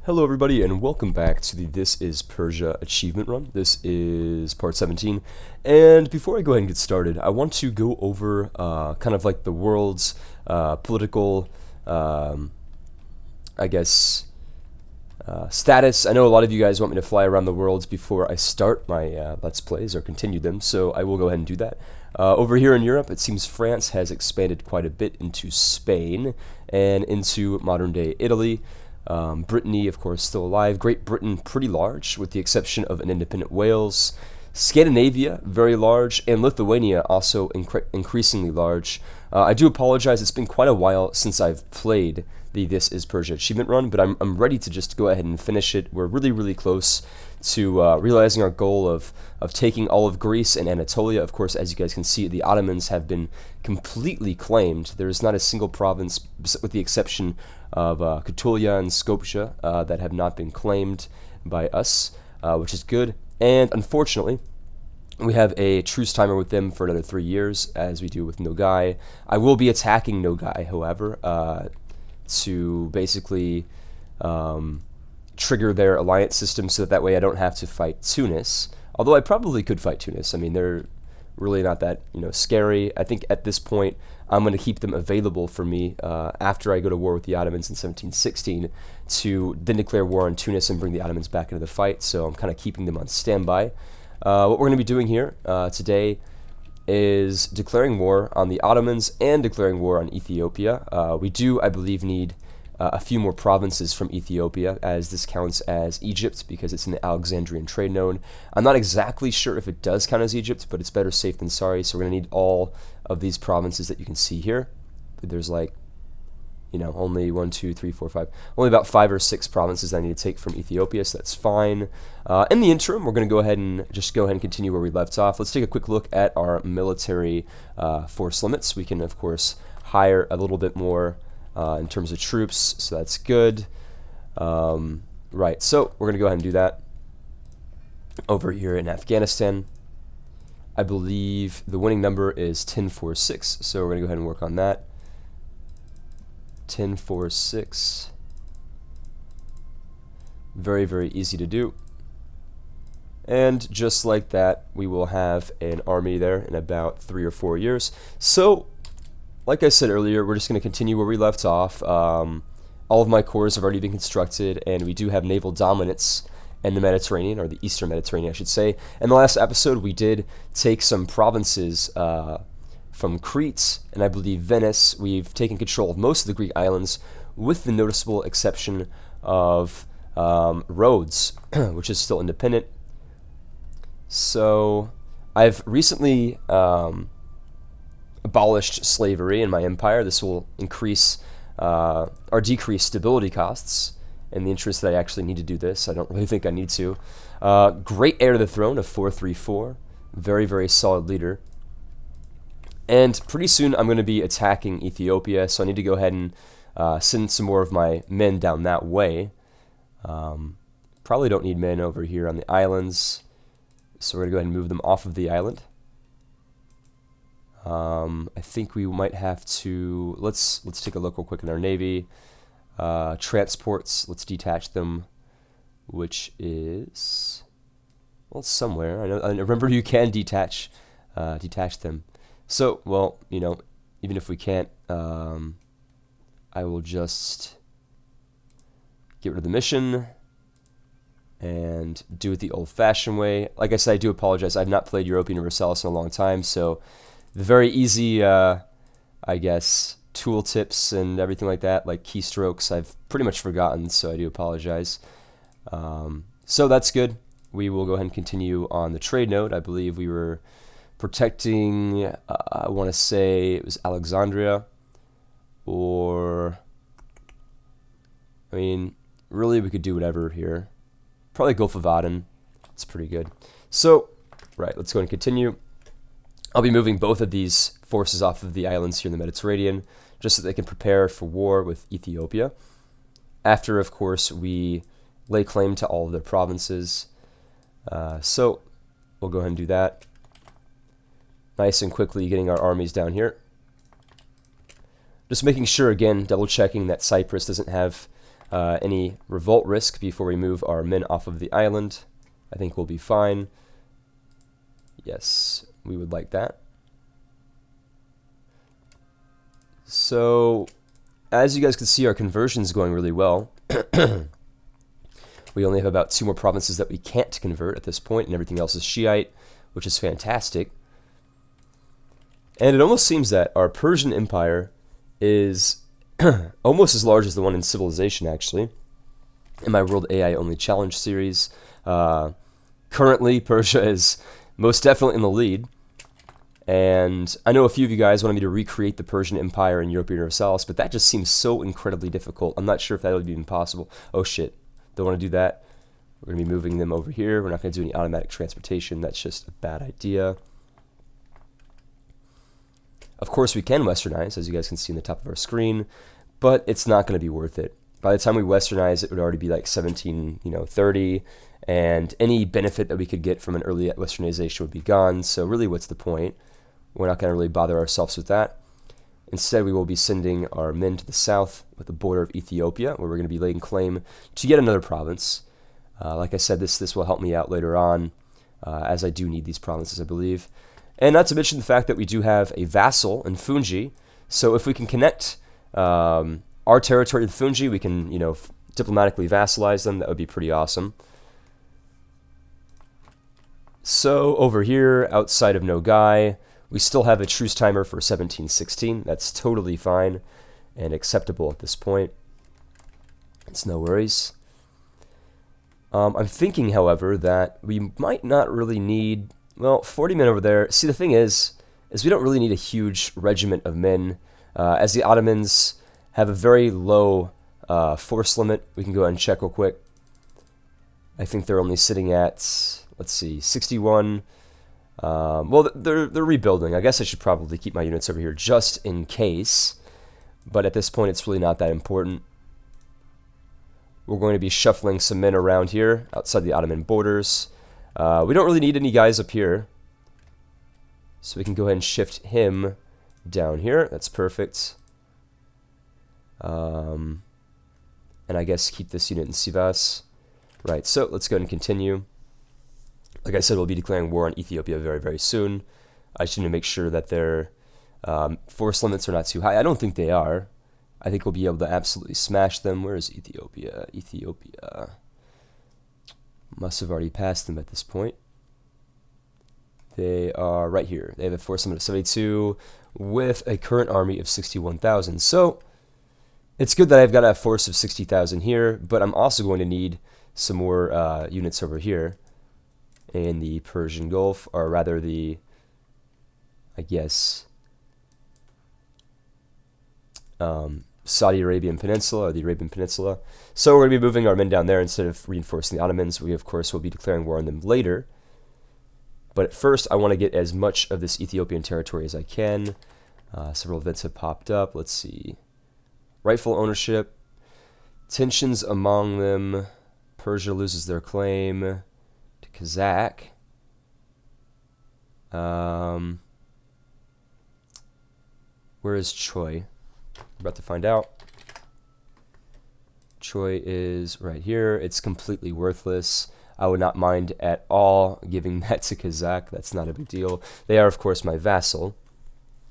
Hello everybody and welcome back to the This is Persia achievement run. This is part 17, and before I go ahead and get started, I want to go over kind of like the world's political, I guess, status. I know a lot of you guys want me to fly around the world before I start my Let's Plays or continue them, so I will go ahead and do that. Over here in Europe, it seems France has expanded quite a bit into Spain and into modern-day Italy. Brittany, of course, still alive. Great Britain, pretty large, with the exception of an independent Wales. Scandinavia, very large. And Lithuania, also increasingly large. I do apologize, it's been quite a while since I've played the This is Persia achievement run, but I'm ready to just go ahead and finish it. We're really close to realizing our goal of taking all of Greece and Anatolia. Of course, as you guys can see, the Ottomans have been completely claimed. There is not a single province, with the exception of Anatolia and Skopje, that have not been claimed by us, which is good. And unfortunately, we have a truce timer with them for another 3 years, as we do with Nogai. I will be attacking Nogai, however, to basically trigger their alliance system, so that way I don't have to fight Tunis. Although I probably could fight Tunis. I mean, they're really not that scary. I think at this point I'm going to keep them available for me after I go to war with the Ottomans in 1716 to then declare war on Tunis and bring the Ottomans back into the fight. So I'm kind of keeping them on standby. What we're going to be doing here today is declaring war on the Ottomans and declaring war on Ethiopia. We do, I believe, need a few more provinces from Ethiopia, as this counts as Egypt because it's in the Alexandrian trade node. I'm not exactly sure if it does count as Egypt, but it's better safe than sorry, so we're going to need all of these provinces that you can see here. There's like, only 1, 2, 3, 4, 5, only about 5 or 6 provinces I need to take from Ethiopia, so that's fine. In the interim, we're going to go ahead and continue where we left off. Let's take a quick look at our military force limits. We can, of course, hire a little bit more in terms of troops, so that's good. Right, so we're going to go ahead and do that. Over here in Afghanistan, I believe the winning number is 1046, so we're going to go ahead and work on that. 1046. Very easy to do. And just like that, we will have an army there in about 3 or 4 years. So, like I said earlier, we're just going to continue where we left off. All of my cores have already been constructed, and we do have naval dominance in the Mediterranean, or the Eastern Mediterranean, I should say. In the last episode, we did take some provinces from Crete, and I believe Venice. We've taken control of most of the Greek islands, with the noticeable exception of Rhodes, which is still independent. So, I've recently abolished slavery in my empire. This will increase or decrease stability costs in the interest that I actually need to do this. I don't really think I need to. Great heir to the throne of 434. Very solid leader. And pretty soon I'm going to be attacking Ethiopia, so I need to go ahead and send some more of my men down that way. Probably don't need men over here on the islands, so we're going to go ahead and move them off of the island. I think we might have to, let's take a look real quick in our navy. Transports, let's detach them, which is, well, somewhere. I remember you can detach them. So, well, even if we can't, I will just get rid of the mission and do it the old-fashioned way. Like I said, I do apologize. I've not played Europa Universalis in a long time, so the very easy, I guess, tool tips and everything like that, like keystrokes, I've pretty much forgotten, so I do apologize. So that's good. We will go ahead and continue on the trade node. I believe we were protecting, I want to say it was Alexandria, or, I mean, really we could do whatever here. Probably Gulf of Aden. It's pretty good. So, right, let's go ahead and continue. I'll be moving both of these forces off of the islands here in the Mediterranean, just so they can prepare for war with Ethiopia. After, of course, we lay claim to all of their provinces. So, we'll go ahead and do that. Nice and quickly getting our armies down here. Just making sure, again, double checking that Cyprus doesn't have any revolt risk before we move our men off of the island. I think we'll be fine. Yes, we would like that. So, as you guys can see, our conversion is going really well. We only have about 2 more provinces that we can't convert at this point, and everything else is Shiite, which is fantastic. And it almost seems that our Persian Empire is almost as large as the one in Civilization, actually, in my World AI Only Challenge series. Currently, Persia is most definitely in the lead. And I know a few of you guys wanted me to recreate the Persian Empire in Europa Universalis, but that just seems so incredibly difficult. I'm not sure if that would be even possible. Oh shit, don't want to do that. We're going to be moving them over here. We're not going to do any automatic transportation. That's just a bad idea. Of course, we can westernize, as you guys can see in the top of our screen, but it's not going to be worth it. By the time we westernize, it would already be like 1730, and any benefit that we could get from an early westernization would be gone. So really, what's the point? We're not going to really bother ourselves with that. Instead, we will be sending our men to the south with the border of Ethiopia, where we're going to be laying claim to yet another province. Like I said, this will help me out later on, as I do need these provinces, I believe. And not to mention the fact that we do have a vassal in Fungi. So if we can connect our territory to Fungi, we can, diplomatically vassalize them. That would be pretty awesome. So over here, outside of Nogai, we still have a truce timer for 1716. That's totally fine and acceptable at this point. It's no worries. I'm thinking, however, that we might not really need, 40 men over there. See, the thing is we don't really need a huge regiment of men. As the Ottomans have a very low force limit, we can go ahead and check real quick. I think they're only sitting at, let's see, 61. Well, they're rebuilding. I guess I should probably keep my units over here just in case. But at this point, it's really not that important. We're going to be shuffling some men around here outside the Ottoman borders. We don't really need any guys up here. So we can go ahead and shift him down here. That's perfect. And I guess keep this unit in Sivas. Right, so let's go ahead and continue. Like I said, we'll be declaring war on Ethiopia very, very soon. I just need to make sure that their force limits are not too high. I don't think they are. I think we'll be able to absolutely smash them. Where is Ethiopia? Ethiopia. Must have already passed them at this point. They are right here. They have a force limit of 72 with a current army of 61,000. So it's good that I've got a force of 60,000 here, but I'm also going to need some more units over here in the Persian Gulf, or rather the, I guess, Saudi Arabian Peninsula, or the Arabian Peninsula. So we're going to be moving our men down there instead of reinforcing the Ottomans. We, of course, will be declaring war on them later. But at first, I want to get as much of this Ethiopian territory as I can. Several events have popped up. Let's see. Rightful ownership. Tensions among them. Persia loses their claim to Kazakh. Where is Troy? We're about to find out. Troy is right here. It's completely worthless. I would not mind at all giving that to Kazakh. That's not a big deal. They are, of course, my vassal.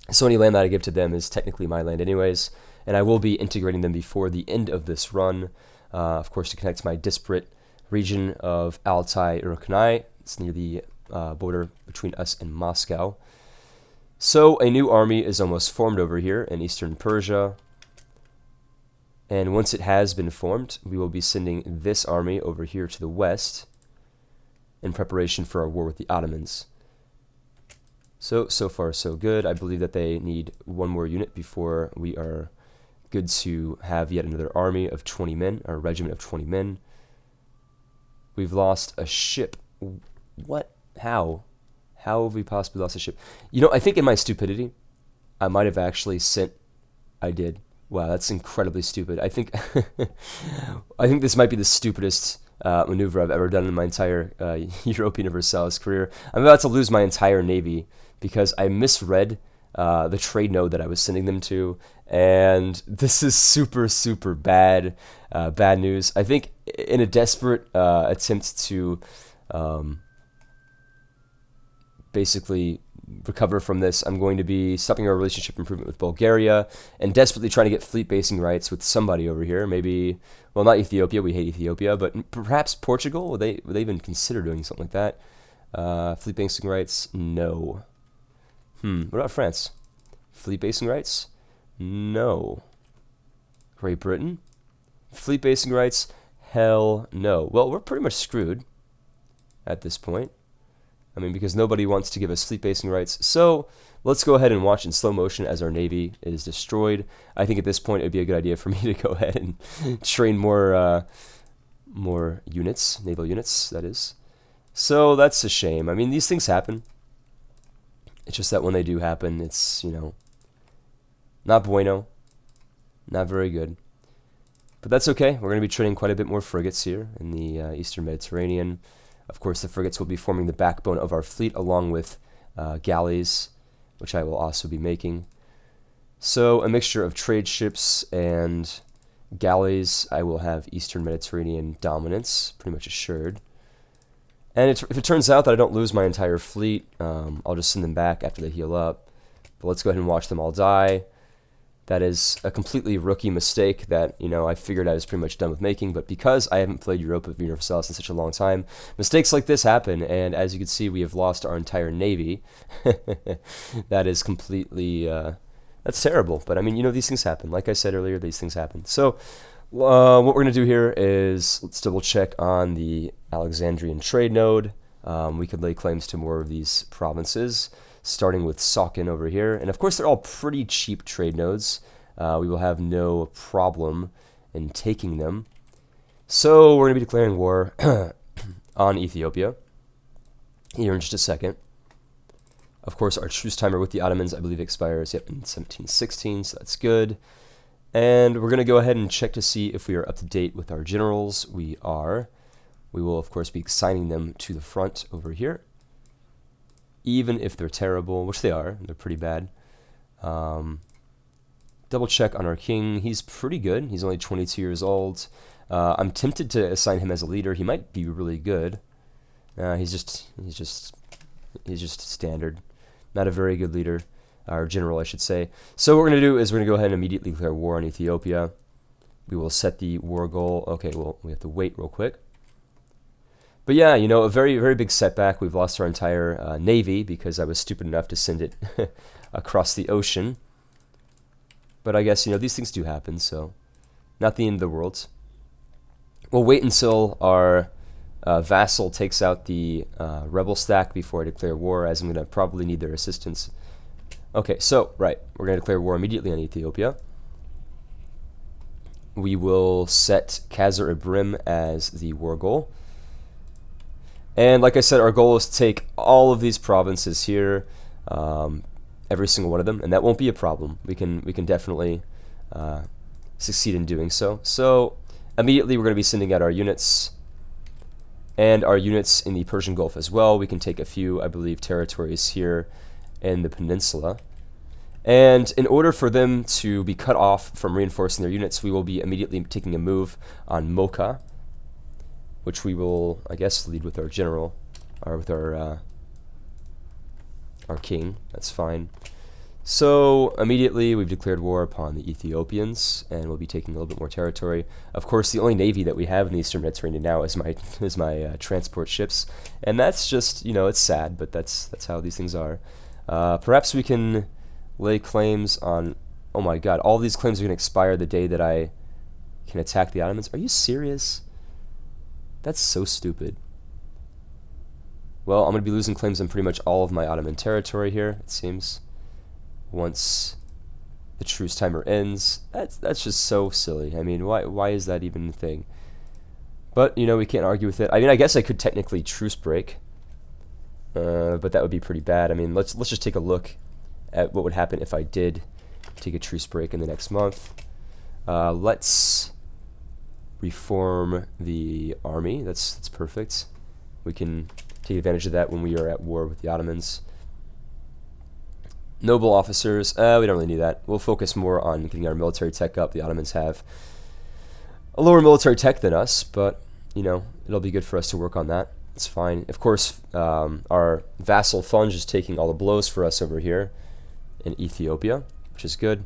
So any land that I give to them is technically my land anyways. And I will be integrating them before the end of this run. Of course, to connect to my disparate region of Altai-Urukhanai. It's near the border between us and Moscow. So a new army is almost formed over here in eastern Persia. And once it has been formed, we will be sending this army over here to the west in preparation for our war with the Ottomans. So far so good. I believe that they need one more unit before we are good to have yet another army of 20 men, or a regiment of 20 men. We've lost a ship. What? How? How have we possibly lost a ship? I think in my stupidity, I might have actually sent... I did. Wow, that's incredibly stupid. I think I think this might be the stupidest maneuver I've ever done in my entire Europa Universalis career. I'm about to lose my entire navy because I misread the trade node that I was sending them to, and this is super, super bad, bad news. I think in a desperate attempt to basically recover from this, I'm going to be stopping our relationship improvement with Bulgaria and desperately trying to get fleet basing rights with somebody over here. Maybe, well, not Ethiopia, we hate Ethiopia, but perhaps Portugal. Would they even consider doing something like that? Fleet basing rights? No. What about France? Fleet basing rights? No. Great Britain? Fleet basing rights? Hell no. Well, we're pretty much screwed at this point. I mean, because nobody wants to give us fleet basing rights. So let's go ahead and watch in slow motion as our navy is destroyed. I think at this point it would be a good idea for me to go ahead and train more units, naval units, that is. So that's a shame. I mean, these things happen. It's just that when they do happen, it's, you know, not bueno, not very good. But that's okay. We're going to be training quite a bit more frigates here in the Eastern Mediterranean. Of course, the frigates will be forming the backbone of our fleet, along with galleys, which I will also be making. So a mixture of trade ships and galleys. I will have Eastern Mediterranean dominance, pretty much assured. And if it turns out that I don't lose my entire fleet, I'll just send them back after they heal up. But let's go ahead and watch them all die. That is a completely rookie mistake that, you know, I figured I was pretty much done with making, but because I haven't played Europa Universalis in such a long time, mistakes like this happen, and as you can see, we have lost our entire navy. That is completely, that's terrible, but I mean, you know, these things happen. Like I said earlier, these things happen. So, what we're going to do here is, let's double check on the Alexandrian trade node. We could lay claims to more of these provinces, starting with Sakin over here. And of course, they're all pretty cheap trade nodes. We will have no problem in taking them. So we're going to be declaring war on Ethiopia here in just a second. Of course, our truce timer with the Ottomans, I believe, expires in 1716, so that's good. And we're going to go ahead and check to see if we are up to date with our generals. We are. We will, of course, be assigning them to the front over here. Even if they're terrible, which they are, they're pretty bad. Double check on our king. He's pretty good. He's only 22 years old. I'm tempted to assign him as a leader. He might be really good. He's just standard. Not a very good leader, or general, I should say. So what we're going to do is we're going to go ahead and immediately declare war on Ethiopia. We will set the war goal. Okay, well, we have to wait real quick. But yeah, you know, a very, very big setback. We've lost our entire navy because I was stupid enough to send it across the ocean. But I guess, you know, these things do happen, so not the end of the world. We'll wait until our vassal takes out the rebel stack before I declare war, as I'm going to probably need their assistance. Okay, so, right, we're going to declare war immediately on Ethiopia. We will set Khazar Ibrim as the war goal. And like I said, our goal is to take all of these provinces here, every single one of them, and that won't be a problem. We can definitely succeed in doing so. So immediately we're going to be sending out our units, and our units in the Persian Gulf as well. We can take a few, I believe, territories here in the peninsula. And in order for them to be cut off from reinforcing their units, we will be immediately taking a move on Mocha, which we will, I guess, lead with our general, or with our king. That's fine. So immediately we've declared war upon the Ethiopians, and we'll be taking a little bit more territory. Of course, the only navy that we have in the Eastern Mediterranean now is my transport ships, and that's just, you know, it's sad, but that's how these things are. Perhaps we can lay claims on. Oh my God! All these claims are going to expire the day that I can attack the Ottomans. Are you serious? That's so stupid. Well, I'm going to be losing claims on pretty much all of my Ottoman territory here, it seems. Once the truce timer ends. That's just so silly. I mean, why is that even a thing? But, you know, we can't argue with it. I mean, I guess I could technically truce break. But that would be pretty bad. I mean, let's just take a look at what would happen if I did take a truce break in the next month. Let's reform the army. That's perfect. We can take advantage of that when we are at war with the Ottomans. Noble officers, we don't really need that. We'll focus more on getting our military tech up. The Ottomans have a lower military tech than us, but, you know, it'll be good for us to work on that. It's fine. Of course, our vassal Funj is taking all the blows for us over here in Ethiopia, which is good.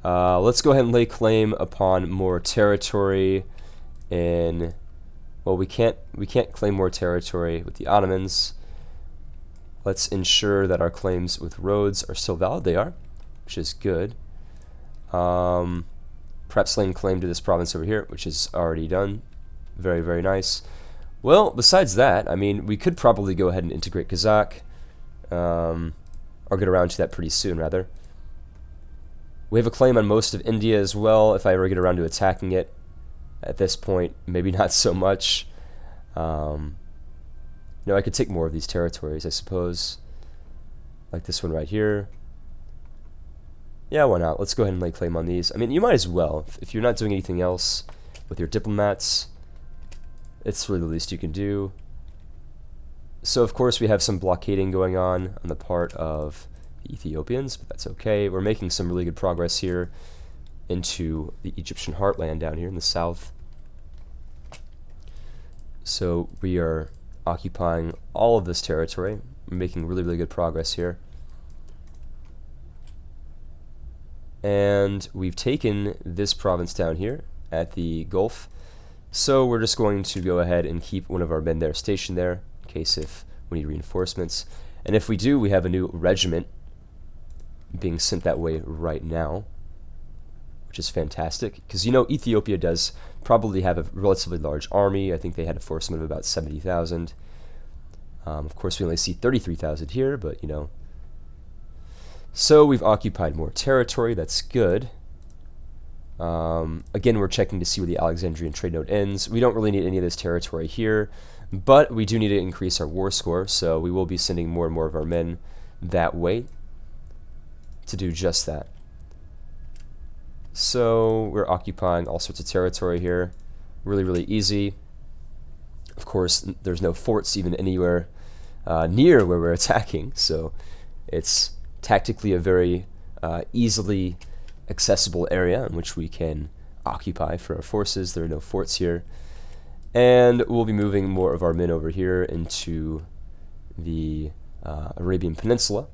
Let's go ahead and lay claim upon more territory in... Well, we can't claim more territory with the Ottomans. Let's ensure that our claims with Rhodes are still valid. They are, which is good. Perhaps laying claim to this province over here, which is already done. Very, very nice. Well, besides that, I mean, we could probably go ahead and integrate Kazakh. Or get around to that pretty soon, rather. We have a claim on most of India as well, if I ever get around to attacking it. At this point, maybe not so much. You know, I could take more of these territories, I suppose. Like this one right here. Yeah, why not? Let's go ahead and lay claim on these. I mean, you might as well. If you're not doing anything else with your diplomats, it's really the least you can do. So, of course, we have some blockading going on the part of the Ethiopians, but that's okay. We're making some really good progress here into the Egyptian heartland down here in the south. So we are occupying all of this territory. We're making really, really good progress here. And we've taken this province down here at the Gulf. So we're just going to go ahead and keep one of our men there stationed there in case if we need reinforcements. And if we do, we have a new regiment being sent that way right now, which is fantastic. Because, you know, Ethiopia does probably have a relatively large army. I think they had a force of about 70,000. Of course, we only see 33,000 here, but, you know. So we've occupied more territory. That's good. Again, we're checking to see where the Alexandrian trade node ends. We don't really need any of this territory here, but we do need to increase our war score, so we will be sending more and more of our men that way to do just that. So we're occupying all sorts of territory here. Really, really easy. Of course, there's no forts even anywhere near where we're attacking, so it's tactically a very easily accessible area in which we can occupy for our forces. There are no forts here. And we'll be moving more of our men over here into the Arabian Peninsula.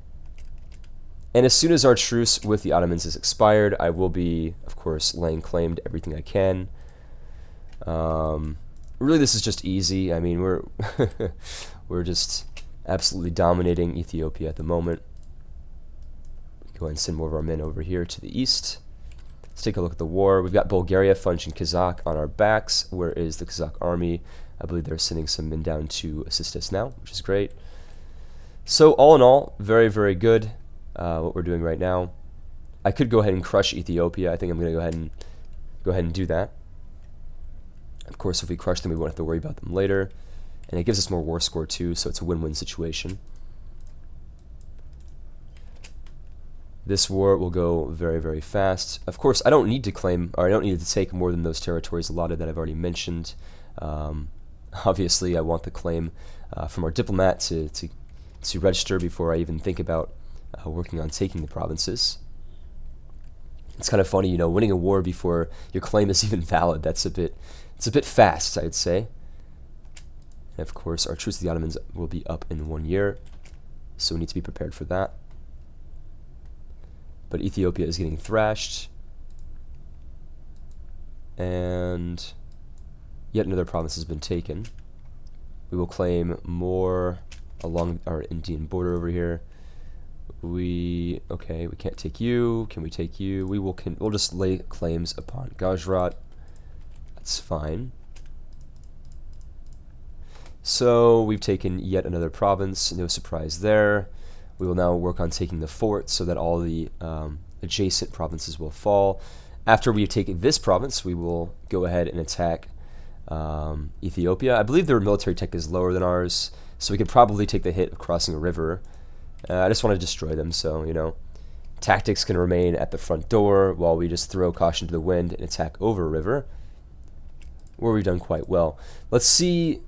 And as soon as our truce with the Ottomans is expired, I will be, of course, laying claim to everything I can. Really, this is just easy. I mean, we're we're just absolutely dominating Ethiopia at the moment. Go ahead and send more of our men over here to the east. Let's take a look at the war. We've got Bulgaria, Funj, and Kazakh on our backs. Where is the Kazakh army? I believe they're sending some men down to assist us now, which is great. So all in all, very, very good what we're doing right now. I could go ahead and crush Ethiopia. I think I'm going to go ahead and do that. Of course, if we crush them, we won't have to worry about them later. And it gives us more war score too, so it's a win-win situation. This war will go very, very fast. Of course, I don't need to claim, or I don't need to take more than those territories allotted that I've already mentioned. Obviously, I want the claim from our diplomat to register before I even think about working on taking the provinces. It's kind of funny, you know, winning a war before your claim is even valid. It's a bit fast, I'd say. And of course, our truce with the Ottomans will be up in 1 year, so we need to be prepared for that. But Ethiopia is getting thrashed. And yet another province has been taken. We will claim more along our Indian border over here. Okay, we can't take you. Can we take you? We'll just lay claims upon Gujarat. That's fine. So we've taken yet another province. No surprise there. We will now work on taking the fort so that all the adjacent provinces will fall. After we take this province, we will go ahead and attack Ethiopia. I believe their military tech is lower than ours, so we could probably take the hit of crossing a river. I just want to destroy them, so, you know, tactics can remain at the front door while we just throw caution to the wind and attack over a river, where we've done quite well. Let's see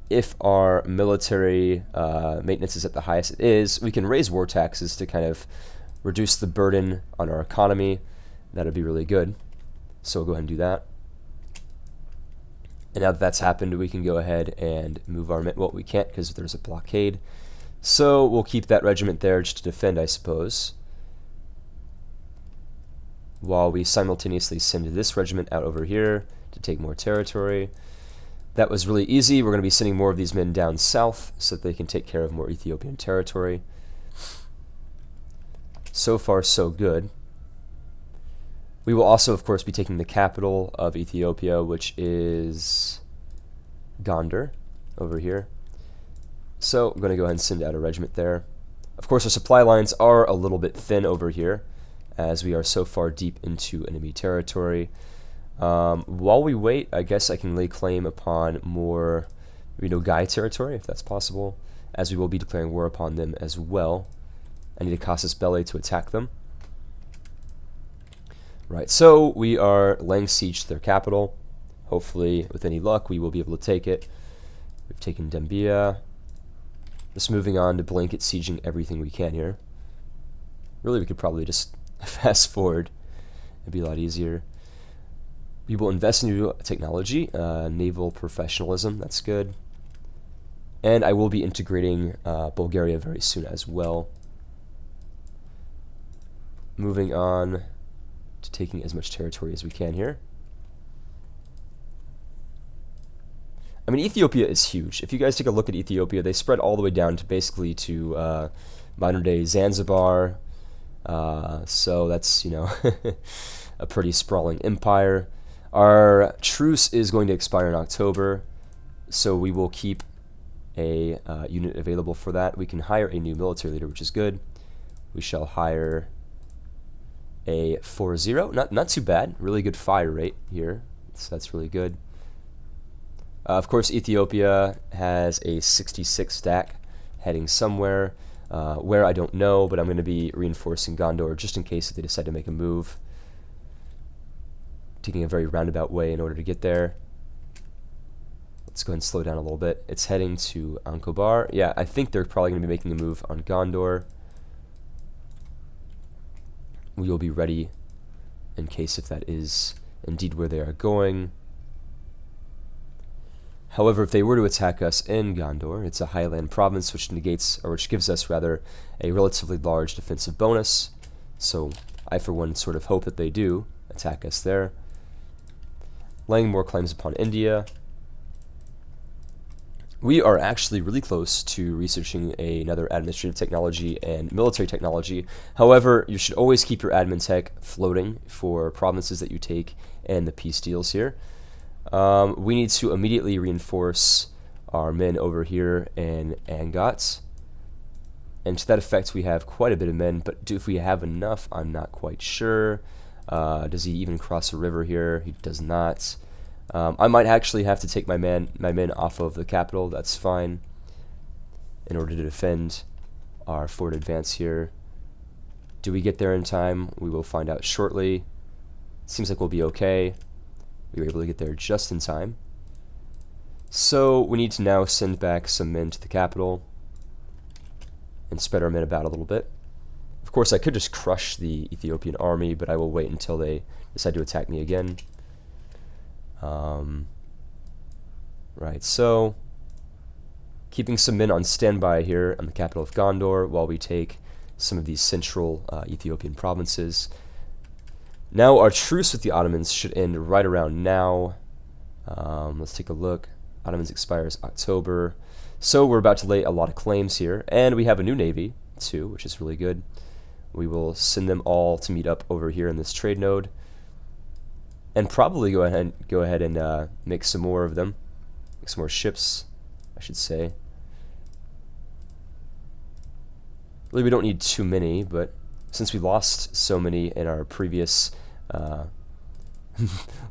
if our military maintenance is at the highest it is, we can raise war taxes to kind of reduce the burden on our economy. That would be really good. So we'll go ahead and do that. And now that that's happened, we can go ahead and move our... Well, we can't because there's a blockade. So we'll keep that regiment there just to defend, I suppose, while we simultaneously send this regiment out over here to take more territory. That was really easy. We're going to be sending more of these men down south so that they can take care of more Ethiopian territory. So far, so good. We will also, of course, be taking the capital of Ethiopia, which is Gondar, over here. So I'm going to go ahead and send out a regiment there. Of course, our supply lines are a little bit thin over here, as we are so far deep into enemy territory. While we wait, I guess I can lay claim upon more, Guy territory, if that's possible, as we will be declaring war upon them as well. I need a casus belli to attack them. Right, so we are laying siege to their capital. Hopefully, with any luck, we will be able to take it. We've taken Dembia. Just moving on to blanket sieging everything we can here. Really, we could probably just fast forward. It'd be a lot easier. We will invest in new technology, naval professionalism, that's good. And I will be integrating Bulgaria very soon as well. Moving on to taking as much territory as we can here. I mean, Ethiopia is huge. If you guys take a look at Ethiopia, they spread all the way down to basically to modern-day Zanzibar. So that's, a pretty sprawling empire. Our truce is going to expire in October, so we will keep a unit available for that. We can hire a new military leader, which is good. We shall hire a 4-0. Not too bad. Really good fire rate here. So that's really good. Of course, Ethiopia has a 66 stack heading somewhere. Where I don't know, but I'm going to be reinforcing Gondar just in case if they decide to make a move. Taking a very roundabout way in order to get there. Let's go ahead and slow down a little bit. It's heading to Ankobar. Yeah, I think they're probably going to be making a move on Gondar. We will be ready in case if that is indeed where they are going. However, if they were to attack us in Gondar, it's a highland province which negates, or which gives us rather, a relatively large defensive bonus. So I for one sort of hope that they do attack us there. Laying more claims upon India. We are actually really close to researching another administrative technology and military technology. However, you should always keep your admin tech floating for provinces that you take and the peace deals here. We need to immediately reinforce our men over here in Angat. And to that effect, we have quite a bit of men, but if we have enough, I'm not quite sure. Does he even cross a river here? He does not. I might actually have to take my men off of the capital. That's fine. In order to defend our forward advance here. Do we get there in time? We will find out shortly. Seems like we'll be okay. We were able to get there just in time. So we need to now send back some men to the capital and spread our men about a little bit. Of course, I could just crush the Ethiopian army, but I will wait until they decide to attack me again. Right, so keeping some men on standby here on the capital of Gondar while we take some of these central Ethiopian provinces. Now our truce with the Ottomans should end right around now. Let's take a look. Ottomans expires October. So we're about to lay a lot of claims here. And we have a new navy, too, which is really good. We will send them all to meet up over here in this trade node. And probably go ahead and make some more of them. Make some more ships, I should say. Really, we don't need too many, but since we lost so many in our previous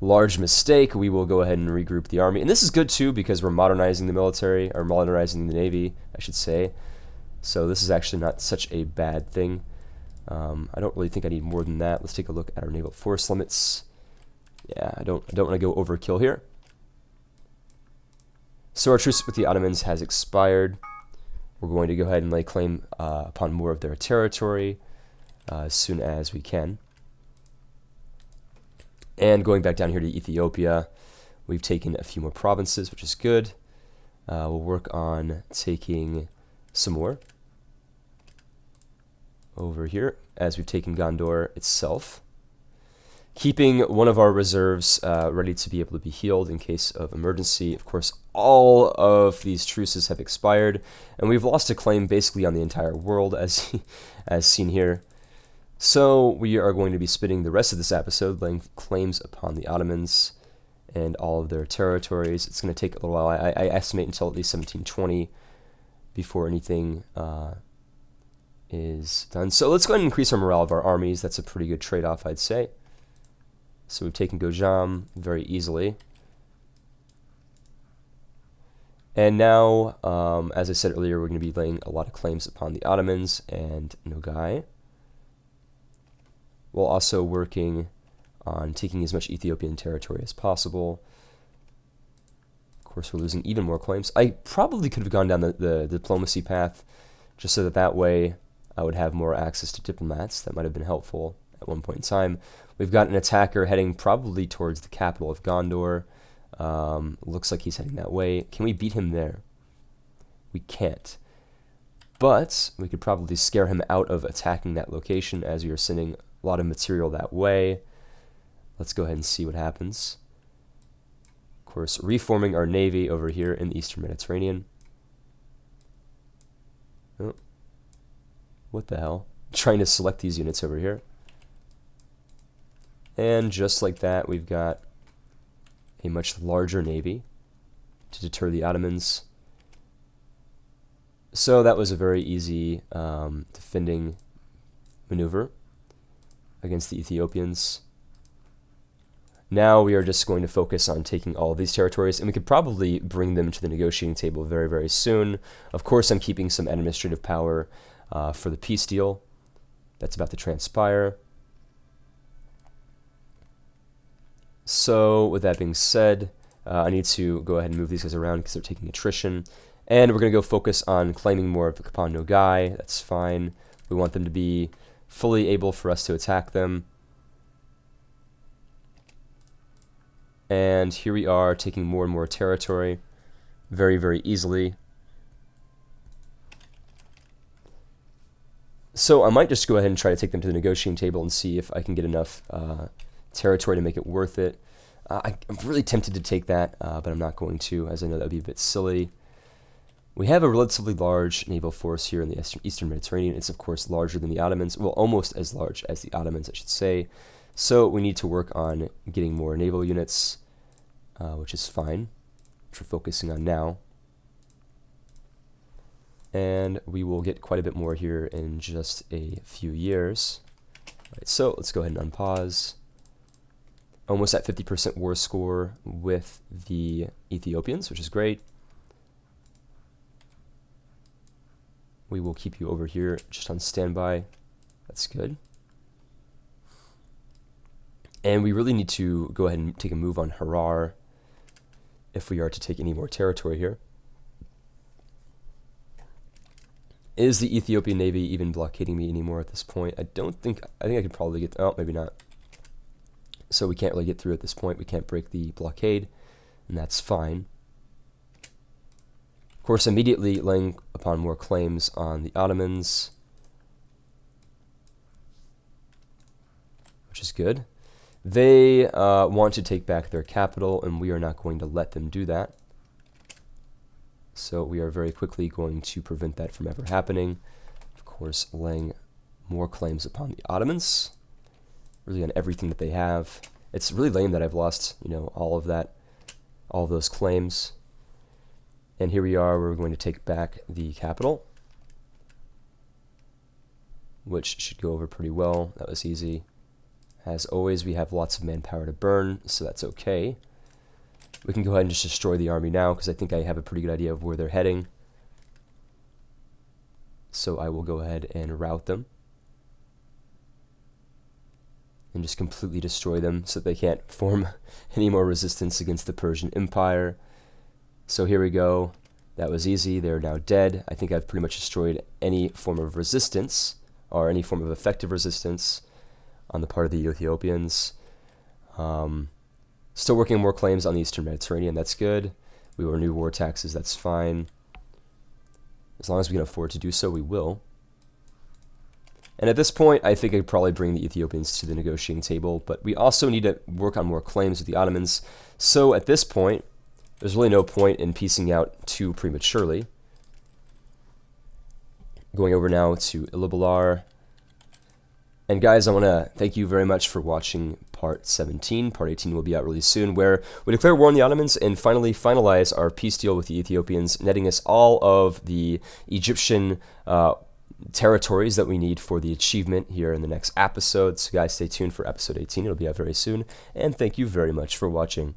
large mistake, we will go ahead and regroup the army. And this is good too because we're modernizing the military, or modernizing the navy, I should say. So this is actually not such a bad thing. I don't really think I need more than that. Let's take a look at our naval force limits. Yeah, I don't want to go overkill here. So our truce with the Ottomans has expired. We're going to go ahead and lay claim upon more of their territory as soon as we can. And going back down here to Ethiopia, we've taken a few more provinces, which is good. We'll work on taking some more over here, as we've taken Gondor itself. Keeping one of our reserves ready to be able to be healed in case of emergency. Of course, all of these truces have expired, and we've lost a claim basically on the entire world, as seen here. So we are going to be spending the rest of this episode laying claims upon the Ottomans and all of their territories. It's going to take a little while. I estimate until at least 1720 before anything is done. So let's go ahead and increase our morale of our armies. That's a pretty good trade-off, I'd say. So we've taken Gojam very easily. And now, as I said earlier, we're going to be laying a lot of claims upon the Ottomans and Nogai, while also working on taking as much Ethiopian territory as possible. Of course, we're losing even more claims. I probably could have gone down the diplomacy path, just so that way I would have more access to diplomats. That might have been helpful at one point in time. We've got an attacker heading probably towards the capital of Gondor. Looks like he's heading that way. Can we beat him there? We can't. But we could probably scare him out of attacking that location, as we are sending a lot of material that way. Let's go ahead and see what happens. Of course, reforming our navy over here in the Eastern Mediterranean. Oh. What the hell? Trying to select these units over here. And just like that, we've got a much larger navy to deter the Ottomans. So that was a very easy defending maneuver against the Ethiopians. Now we are just going to focus on taking all of these territories, and we could probably bring them to the negotiating table very, very soon. Of course, I'm keeping some administrative power for the peace deal that's about to transpire. So with that being said, I need to go ahead and move these guys around because they're taking attrition. And we're going to go focus on claiming more of the Kapan Nogai. That's fine. We want them to be fully able for us to attack them. And here we are taking more and more territory very, very easily. So I might just go ahead and try to take them to the negotiating table and see if I can get enough territory to make it worth it. I'm really tempted to take that, but I'm not going to, as I know that would be a bit silly. We have a relatively large naval force here in the Eastern Mediterranean. It's, of course, larger than the Ottomans. Well, almost as large as the Ottomans, I should say. So we need to work on getting more naval units, which is fine, which we're focusing on now. And we will get quite a bit more here in just a few years. All right, so let's go ahead and unpause. Almost at 50% war score with the Ethiopians, which is great. We will keep you over here just on standby. That's good. And we really need to go ahead and take a move on Harar if we are to take any more territory here. Is the Ethiopian Navy even blockading me anymore at this point? I think I could probably get, oh, maybe not. So we can't really get through at this point. We can't break the blockade, and that's fine. Of course, immediately laying upon more claims on the Ottomans, which is good. They want to take back their capital, and we are not going to let them do that. So we are very quickly going to prevent that from ever happening. Of course, laying more claims upon the Ottomans, really on everything that they have. It's really lame that I've lost, all of those claims. And here we are, we're going to take back the capital, which should go over pretty well. That was easy. As always, we have lots of manpower to burn, so that's okay. We can go ahead and just destroy the army now, because I think I have a pretty good idea of where they're heading. So I will go ahead and rout them. And just completely destroy them so that they can't form any more resistance against the Persian Empire. So here we go. That was easy. They're now dead. I think I've pretty much destroyed any form of resistance or any form of effective resistance on the part of the Ethiopians. Still working on more claims on the Eastern Mediterranean. That's good. We will renew war taxes. That's fine. As long as we can afford to do so, we will. And at this point, I think I'd probably bring the Ethiopians to the negotiating table, but we also need to work on more claims with the Ottomans. So at this point, there's really no point in piecing out too prematurely. Going over now to Illibelar. And guys, I want to thank you very much for watching part 17. Part 18 will be out really soon, where we declare war on the Ottomans and finally finalize our peace deal with the Ethiopians, netting us all of the Egyptian territories that we need for the achievement here in the next episode. So guys, stay tuned for episode 18. It'll be out very soon. And thank you very much for watching.